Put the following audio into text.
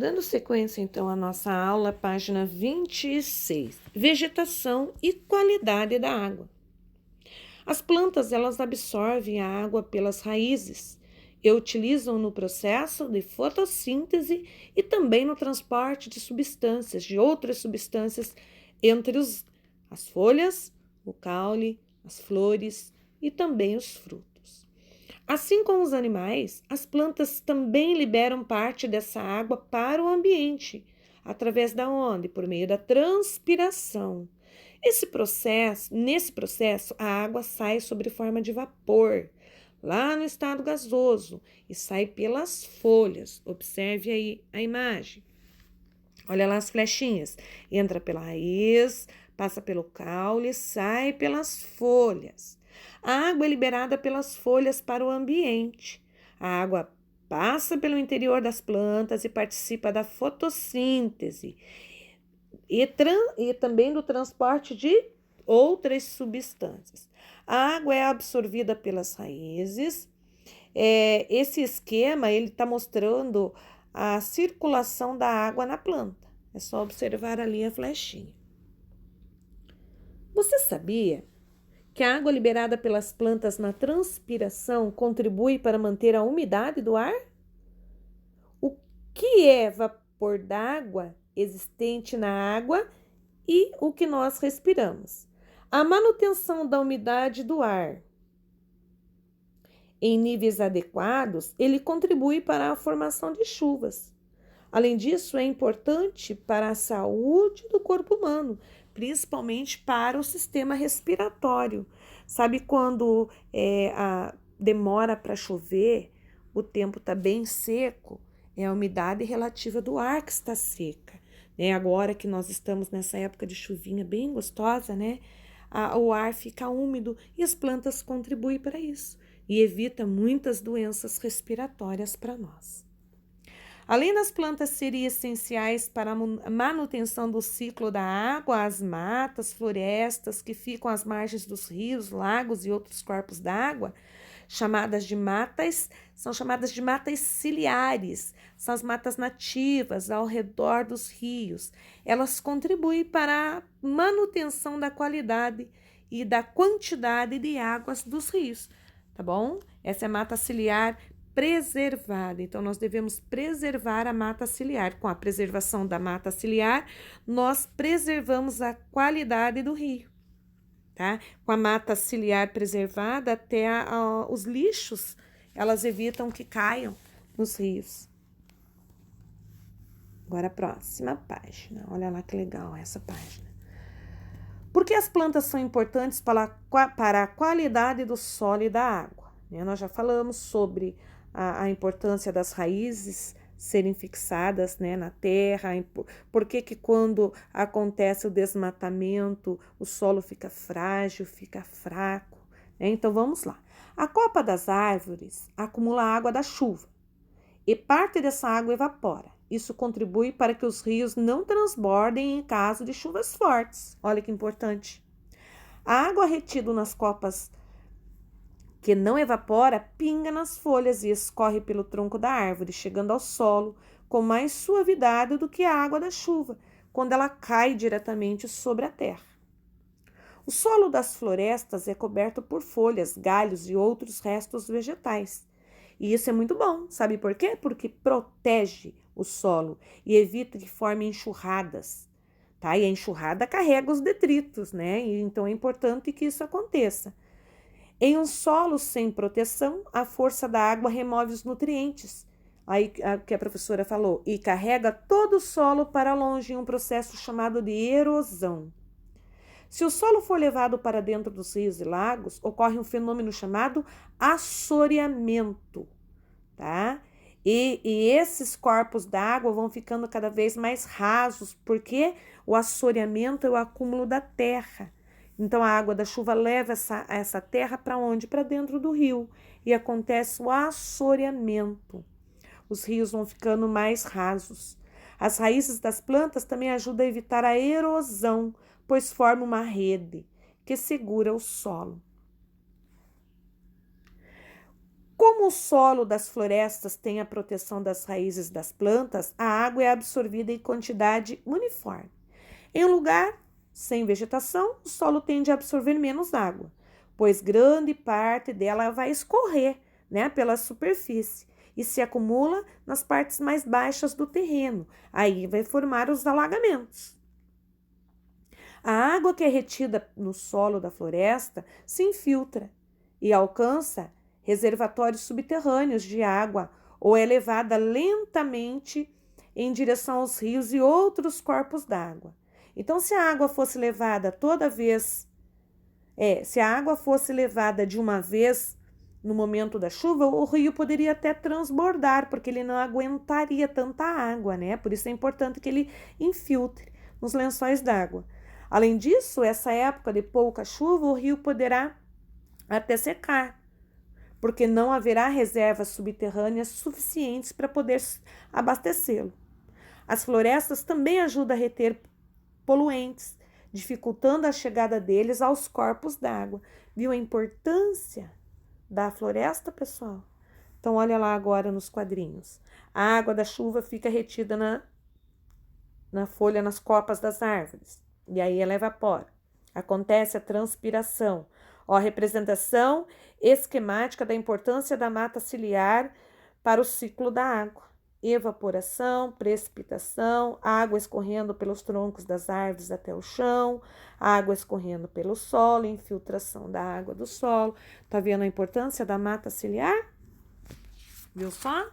Dando sequência, então, à nossa aula, página 26, vegetação e qualidade da água. As plantas, elas absorvem a água pelas raízes e utilizam no processo de fotossíntese e também no transporte de substâncias, de outras substâncias, entre as folhas, o caule, as flores e também os frutos. Assim como os animais, as plantas também liberam parte dessa água para o ambiente, através da onde? Por meio da transpiração. Nesse processo, a água sai sob forma de vapor, lá no estado gasoso, e sai pelas folhas. Observe aí a imagem. Olha lá as flechinhas. Entra pela raiz, passa pelo caule, sai pelas folhas. A água é liberada pelas folhas para o ambiente. A água passa pelo interior das plantas e participa da fotossíntese e também do transporte de outras substâncias. A água é absorvida pelas raízes. Esse esquema ele está mostrando a circulação da água na planta. É só observar ali a flechinha. Você sabia que a água liberada pelas plantas na transpiração contribui para manter a umidade do ar? O que é vapor d'água existente na água e o que nós respiramos? A manutenção da umidade do ar em níveis adequados, ele contribui para a formação de chuvas. Além disso, é importante para a saúde do corpo humano, principalmente para o sistema respiratório. Sabe quando demora para chover, o tempo está bem seco, é a umidade relativa do ar que está seca. Agora que nós estamos nessa época de chuvinha bem gostosa, o ar fica úmido e as plantas contribuem para isso e evita muitas doenças respiratórias para nós. Além das plantas serem essenciais para a manutenção do ciclo da água, as matas, florestas que ficam às margens dos rios, lagos e outros corpos d'água, são chamadas de matas ciliares, são as matas nativas ao redor dos rios. Elas contribuem para a manutenção da qualidade e da quantidade de águas dos rios, tá bom? Essa é a mata ciliar preservada. Então, nós devemos preservar a mata ciliar. Com a preservação da mata ciliar, nós preservamos a qualidade do rio, tá? Com a mata ciliar preservada, até os lixos, elas evitam que caiam nos rios. Agora, a próxima página. Olha lá que legal essa página. Por que as plantas são importantes para a qualidade do solo e da água? Nós já falamos sobre a importância das raízes serem fixadas na terra, por que quando acontece o desmatamento, o solo fica frágil, fica fraco. Então, vamos lá. A copa das árvores acumula água da chuva e parte dessa água evapora. Isso contribui para que os rios não transbordem em caso de chuvas fortes. Olha que importante. A água retida nas copas que não evapora, pinga nas folhas e escorre pelo tronco da árvore, chegando ao solo com mais suavidade do que a água da chuva, quando ela cai diretamente sobre a terra. O solo das florestas é coberto por folhas, galhos e outros restos vegetais. E isso é muito bom, sabe por quê? Porque protege o solo e evita que forme enxurradas, tá? E a enxurrada carrega os detritos, E então é importante que isso aconteça. Em um solo sem proteção, a força da água remove os nutrientes, aí que a professora falou, e carrega todo o solo para longe em um processo chamado de erosão. Se o solo for levado para dentro dos rios e lagos, ocorre um fenômeno chamado assoreamento, tá? E esses corpos d'água vão ficando cada vez mais rasos, porque o assoreamento é o acúmulo da terra. Então, a água da chuva leva essa terra para onde? Para dentro do rio. E acontece o assoreamento. Os rios vão ficando mais rasos. As raízes das plantas também ajudam a evitar a erosão, pois formam uma rede que segura o solo. Como Como o solo das florestas tem a proteção das raízes das plantas, a água é absorvida em quantidade uniforme. Em um lugar sem vegetação, o solo tende a absorver menos água, pois grande parte dela vai escorrer, né, pela superfície e se acumula nas partes mais baixas do terreno. Aí vai formar os alagamentos. A água que é retida no solo da floresta se infiltra e alcança reservatórios subterrâneos de água ou é levada lentamente em direção aos rios e outros corpos d'água. Então, se a água fosse levada se a água fosse levada de uma vez no momento da chuva, o rio poderia até transbordar, porque ele não aguentaria tanta água, né? Por isso é importante que ele infiltre nos lençóis d'água. Além disso, essa época de pouca chuva, o rio poderá até secar, porque não haverá reservas subterrâneas suficientes para poder abastecê-lo. As florestas também ajudam a reter poluentes, dificultando a chegada deles aos corpos d'água. Viu a importância da floresta, pessoal? Então, olha lá agora nos quadrinhos. A água da chuva fica retida na folha, nas copas das árvores. E aí ela evapora. Acontece a transpiração. Ó, a representação esquemática da importância da mata ciliar para o ciclo da água. Evaporação, precipitação, água escorrendo pelos troncos das árvores até o chão, água escorrendo pelo solo, infiltração da água do solo. Tá vendo a importância da mata ciliar? Viu só?